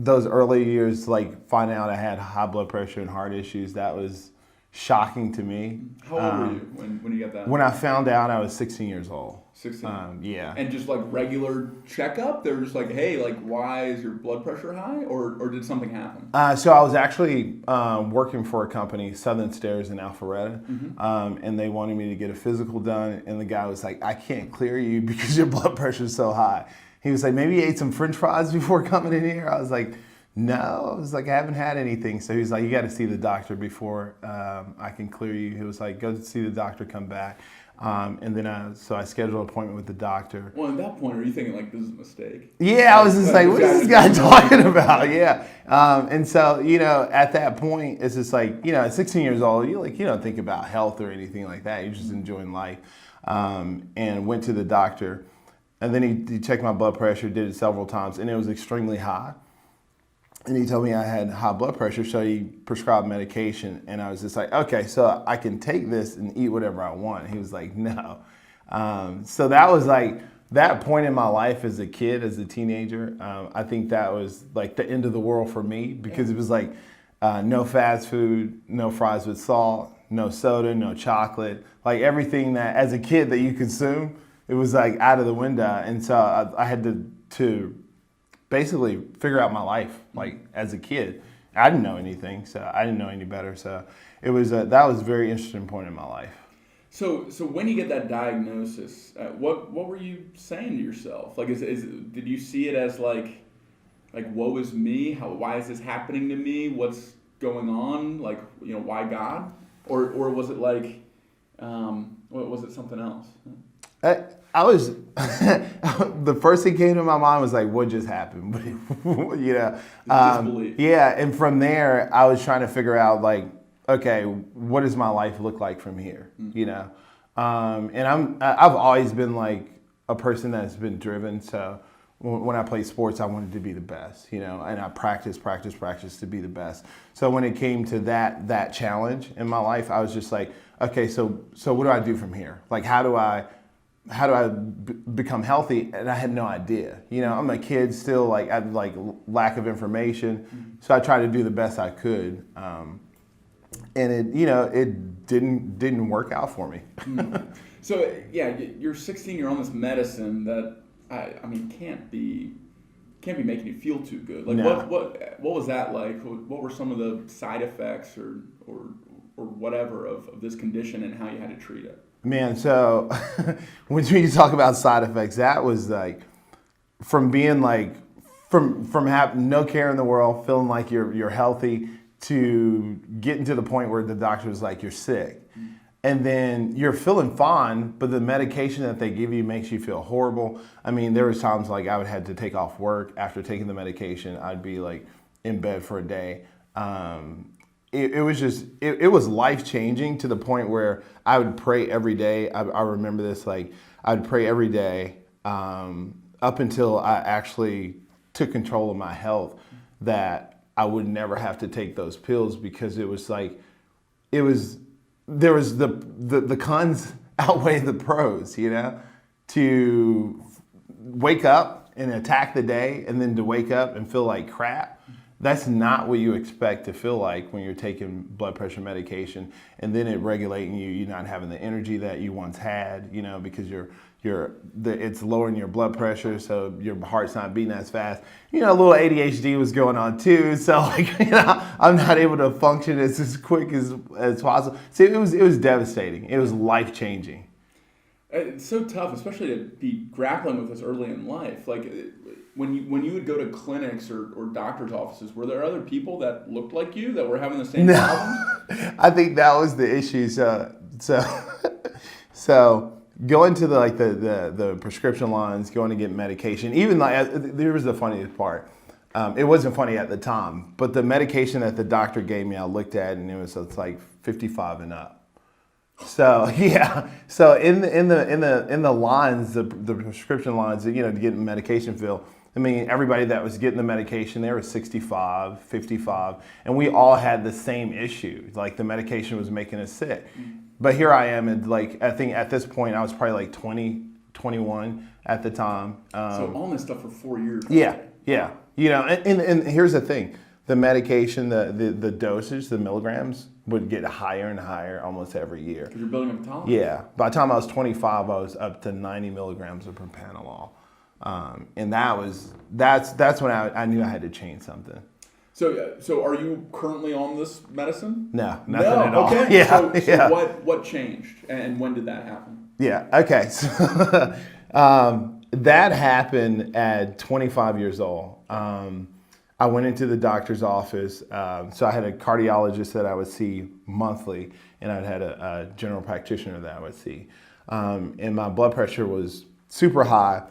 those early years, like finding out I had high blood pressure and heart issues, that was shocking to me. How old were you when you got that? When I found out, I was 16 years old. 16. Yeah. And just like regular checkup, they were just like, hey, like why is your blood pressure high, or did something happen? So I was actually working for a company, Southern Stairs in Alpharetta, and they wanted me to get a physical done. And the guy was like, "I can't clear you because your blood pressure is so high." He was like, "Maybe you ate some French fries before coming in here." I was like, "No." I was like, "I haven't had anything." So he was like, "You got to see the doctor before I can clear you." He was like, "Go see the doctor, come back." And then so I scheduled an appointment with the doctor. Well, at that point, are you thinking like this is a mistake? Yeah, I was just like, what is this guy talking about? Yeah. And so, at that point, it's just like, at 16 years old, you don't think about health or anything like that. You're just enjoying life. And went to the doctor. And then he checked my blood pressure, did it several times, and it was extremely high. And he told me I had high blood pressure, so he prescribed medication. And I was just like, okay, so I can take this and eat whatever I want. He was like, no. So that was like that point in my life as a kid, as a teenager. I think that was like the end of the world for me, because it was like no fast food, no fries with salt, no soda, no chocolate. Like everything that as a kid that you consume, it was like out of the window. And so I had to basically figure out my life, like as a kid. I didn't know anything, so I didn't know any better. So it was that was a very interesting point in my life. So when you get that diagnosis, what were you saying to yourself? Like, did you see it as like woe is me? Why is this happening to me? What's going on? Like, why God? Or was it like, was it something else? I was the first thing came to my mind was like, what just happened? Disbelief. Yeah, and from there I was trying to figure out like, okay, what does my life look like from here? And I've always been like a person that's been driven. So when I played sports, I wanted to be the best, and I practice to be the best. So when it came to that challenge in my life, I was just like, okay, so what do I do from here? Like, how do I become healthy? And I had no idea. I'm a kid still, I had like lack of information. So I tried to do the best I could. And it didn't work out for me. So yeah, you're 16, you're on this medicine that I mean can't be making you feel too good. Like No. what was that like? What were some of the side effects or whatever of this condition, and how you had to treat it? Man, so when you talk about side effects, that was like from being like from having no care in the world, feeling like you're healthy, to getting to the point where the doctor was like, you're sick. And then you're feeling fine, but the medication that they give you makes you feel horrible. I mean, there was times like I would have to take off work after taking the medication. I'd be like in bed for a day. It was just, it was life-changing to the point where I would pray every day. I remember this, like I would pray every day up until I actually took control of my health, that I would never have to take those pills, because it was like, there was the cons outweigh the pros, to wake up and attack the day, and then to wake up and feel like crap. That's not what you expect to feel like when you're taking blood pressure medication, and then it regulating you're not having the energy that you once had, because it's lowering your blood pressure, so your heart's not beating as fast. A little ADHD was going on too, so I'm not able to function as quick as possible. See, it was devastating. It was life changing. It's so tough, especially to be grappling with this early in life. Like when you would go to clinics or doctor's offices, were there other people that looked like you that were having the same problems? I think that was the issue. So going to the prescription lines, going to get medication. Even there was the funniest part. It wasn't funny at the time, but the medication that the doctor gave me, I looked at, and it's like 55 and up. So yeah, so in the lines, the prescription lines, to get medication filled. I mean, everybody that was getting the medication there was 65, 55, and we all had the same issue. Like the medication was making us sick. But here I am, and I think at this point I was probably like 20, 21 at the time. So on this stuff for 4 years. Yeah. And here's the thing. The medication, the dosage, the milligrams would get higher and higher almost every year. Because you're building up tolerance. Yeah. By the time I was 25, I was up to 90 milligrams of propranolol. And that's when I knew I had to change something. So are you currently on this medicine? No, nothing at all. Okay. Yeah, so what changed, and when did that happen? Yeah. Okay. So that happened at 25 years old. I went into the doctor's office. So I had a cardiologist that I would see monthly, and I'd had a general practitioner that I would see. And my blood pressure was super high.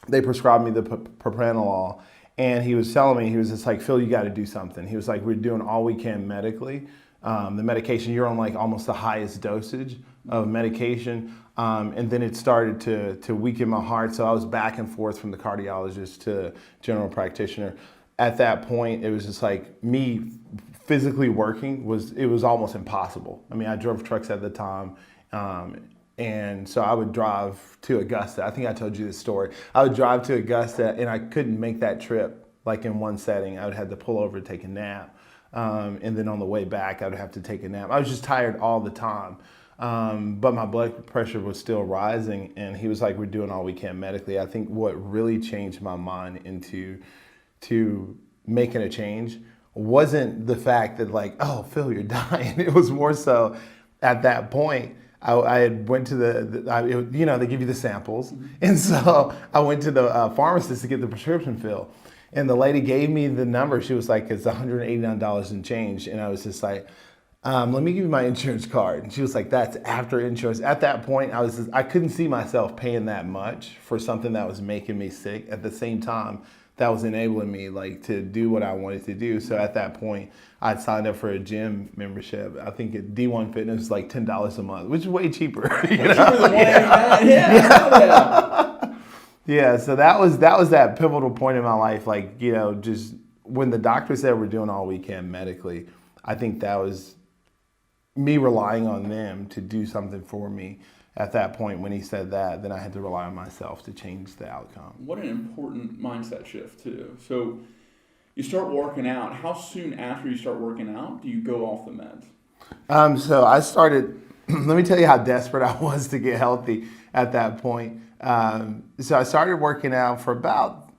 They prescribed me the propranolol, and he was telling me, he was just like, Phil, you got to do something. He was like, we're doing all we can medically. The medication, you're on like almost the highest dosage of medication. And then it started to weaken my heart. So I was back and forth from the cardiologist to general practitioner. At that point, it was just like me physically working it was almost impossible. I mean, I drove trucks at the time. And so I would drive to Augusta. I think I told you this story. I would drive to Augusta, and I couldn't make that trip like in one setting. I would have to pull over to take a nap. And then on the way back, I would have to take a nap. I was just tired all the time. But my blood pressure was still rising, and he was like, we're doing all we can medically. I think what really changed my mind into making a change wasn't the fact that like, oh, Phil, you're dying. It was more so at that point, I had went to they give you the samples. And so I went to the pharmacist to get the prescription filled. And the lady gave me the number. She was like, it's $189 and change. And I was just like, let me give you my insurance card. And she was like, that's after insurance. At that point, I couldn't see myself paying that much for something that was making me sick. At the same time, that was enabling me like to do what I wanted to do. So at that point, I'd signed up for a gym membership. I think at D1 Fitness was like $10 a month, which is way cheaper. You know? Cheaper than yeah. Yeah, so that was that pivotal point in my life. Like, just when the doctor said we're doing all we can medically, I think that was me relying on them to do something for me. At that point, when he said that, then I had to rely on myself to change the outcome. What an important mindset shift, too. So you start working out. How soon after you start working out do you go off the meds? So I started, let me tell you how desperate I was to get healthy at that point. So I started working out for about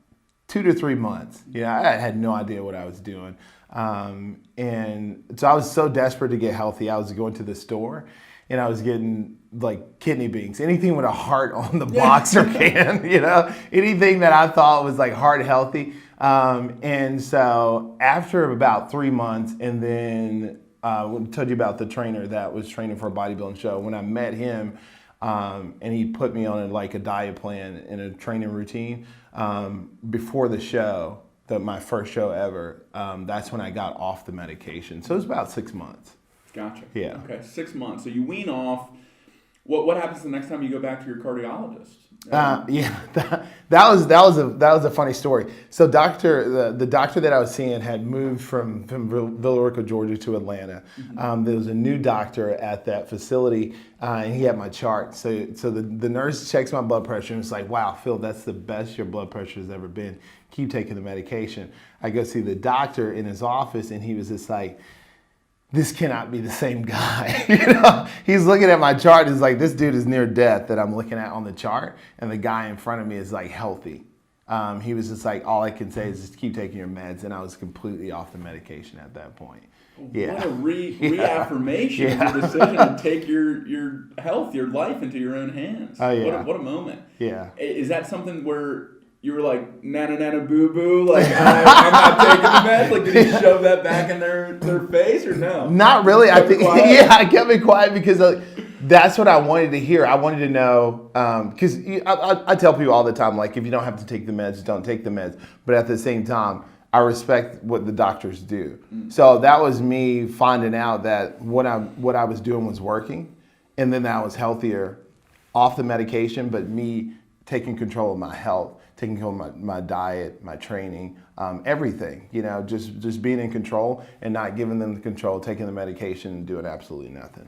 2 to 3 months. I had no idea what I was doing. And so I was so desperate to get healthy, I was going to the store and I was getting like kidney beans, anything with a heart on the box or can, anything that I thought was like heart healthy. And so after about 3 months, and then I told you about the trainer that was training for a bodybuilding show. When I met him, and he put me on a diet plan and a training routine before the show, my first show ever, that's when I got off the medication. So it was about 6 months. Gotcha. Yeah. Okay, 6 months. So you wean off. What happens the next time you go back to your cardiologist? That was a funny story. So the doctor that I was seeing had moved from Villa Rica, Georgia to Atlanta. Mm-hmm. There was a new doctor at that facility, and he had my chart. So the nurse checks my blood pressure and it's like, wow, Phil, that's the best your blood pressure has ever been. Keep taking the medication. I go see the doctor in his office, and he was just like, this cannot be the same guy. He's looking at my chart. He's like, this dude is near death that I'm looking at on the chart, and the guy in front of me is like healthy. He was just like, all I can say is just keep taking your meds, and I was completely off the medication at that point. Yeah. What a reaffirmation of your decision to take your health, your life into your own hands. Oh yeah. What a moment. Yeah. Is that something where you were like, nana boo boo, like I'm not taking the meds? Like, did he shove that back in their face or no? Not really. I think I kept it quiet because that's what I wanted to hear. I wanted to know because I tell people all the time, like, if you don't have to take the meds, don't take the meds. But at the same time, I respect what the doctors do. So that was me finding out that what I was doing was working, and then I was healthier off the medication, but me taking control of my health, taking control of my diet, my training, everything, just being in control and not giving them the control, taking the medication and doing absolutely nothing.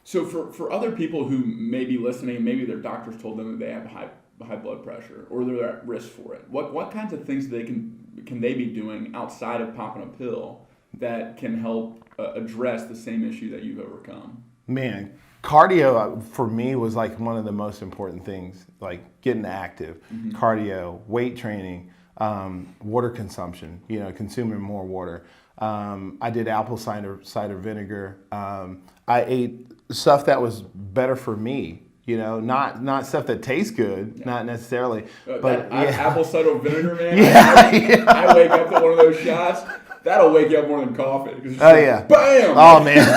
So for other people who may be listening, maybe their doctors told them that they have high high blood pressure or they're at risk for it, what kinds of things can they be doing outside of popping a pill that can help address the same issue that you've overcome? Man, cardio for me was like one of the most important things, like getting active, cardio, weight training, water consumption, consuming more water. I did apple cider vinegar. I ate stuff that was better for me, not stuff that tastes good, not necessarily. But apple cider vinegar, man. Yeah, I wake up to one of those shots. That'll wake you up more than coffee. Oh yeah. Bam! Oh man.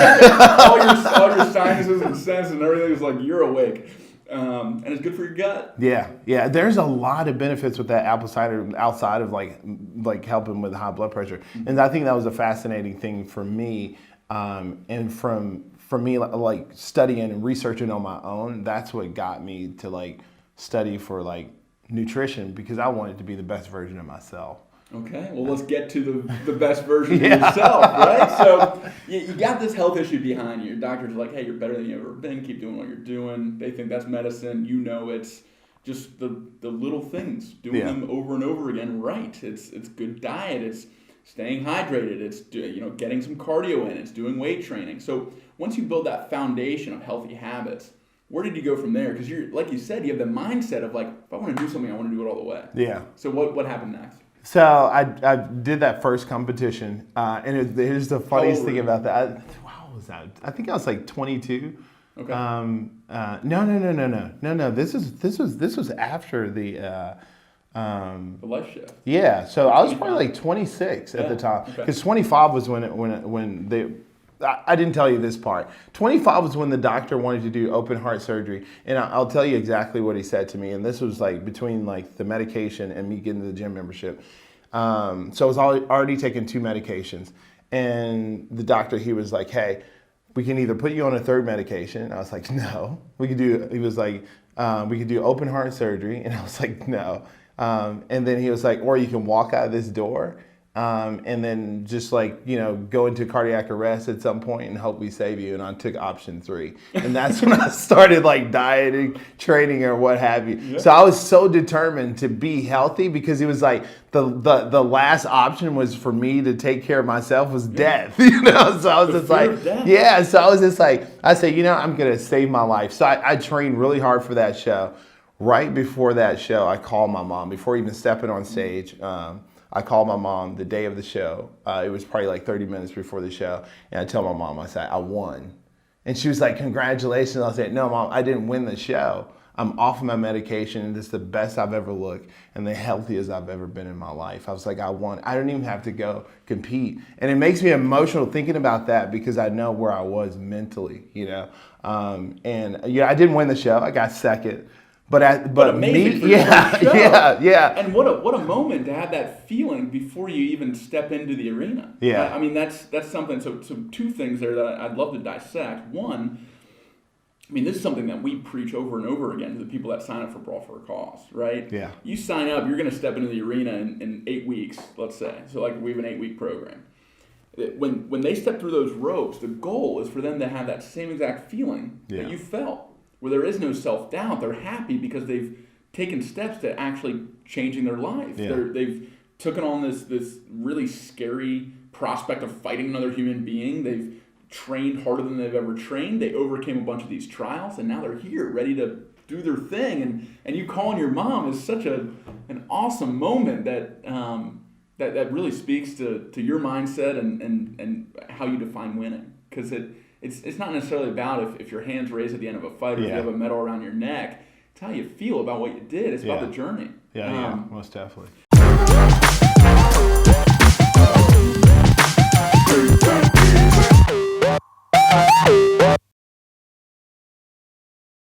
all your sinuses and senses and everything is like you're awake. And it's good for your gut. Yeah. There's a lot of benefits with that apple cider outside of like helping with high blood pressure, and I think that was a fascinating thing for me. And for me, like studying and researching on my own, that's what got me to like study for like nutrition, because I wanted to be the best version of myself. Okay, well, let's get to the best version of yourself, right? So you got this health issue behind you. Your doctor's like, hey, you're better than you've ever been. Keep doing what you're doing. They think that's medicine. It's just the little things, doing them over and over again right. It's good diet. It's staying hydrated. It's getting some cardio in. It's doing weight training. So once you build that foundation of healthy habits, where did you go from there? Because you're, like you said, you have the mindset of like, if I want to do something, I want to do it all the way. Yeah. So what happened next? So I did that first competition, and here's the funniest thing about that. How was that? I think I was like 22. Okay. No. This was after the life shift. Yeah. So I was probably like 26 at the time, because 25 was when they. I didn't tell you this part. 25 was when the doctor wanted to do open heart surgery, and I'll tell you exactly what he said to me. And this was like between like the medication and me getting the gym membership. So I was already taking 2 medications, and the doctor, he was like, "Hey, we can either put you on a 3rd medication." And I was like, "No." He was like, "We could do open heart surgery," and I was like, "No." And then he was like, "Or you can walk out of this door." And then just like, go into cardiac arrest at some point and hope we save you. And I took option 3. And that's when I started like dieting, training, or what have you. Yeah. So I was so determined to be healthy, because it was like the last option was for me to take care of myself was death, So I was just like, So I was just like, I said, I'm going to save my life. So I trained really hard for that show. Right before that show, I called my mom before even stepping on stage. I called my mom the day of the show. It was probably like 30 minutes before the show. And I told my mom, I said, I won. And she was like, congratulations. I said, no, Mom, I didn't win the show. I'm off of my medication, and this is the best I've ever looked and the healthiest I've ever been in my life. I was like, I won. I don't even have to go compete. And it makes me emotional thinking about that, because I know where I was mentally, I didn't win the show. I got second. But amazing me, yeah. And what a moment to have that feeling before you even step into the arena. Yeah. I mean, that's something. So 2 things there that I'd love to dissect. One, I mean, this is something that we preach over and over again to the people that sign up for Brawl for a Cause, right? Yeah. You sign up, you're going to step into the arena in 8 weeks, let's say. So like we have an 8-week program. When they step through those ropes, the goal is for them to have that same exact feeling that you felt, where there is no self-doubt. They're happy because they've taken steps to actually changing their life. Yeah. They've taken on this really scary prospect of fighting another human being. They've trained harder than they've ever trained. They overcame a bunch of these trials, and now they're here ready to do their thing. And you calling your mom is such an awesome moment that really speaks to your mindset and how you define winning. Because it's not necessarily about if your hand's raised at the end of a fight or if you have a medal around your neck. It's how you feel about what you did. It's about the journey. Yeah, most definitely.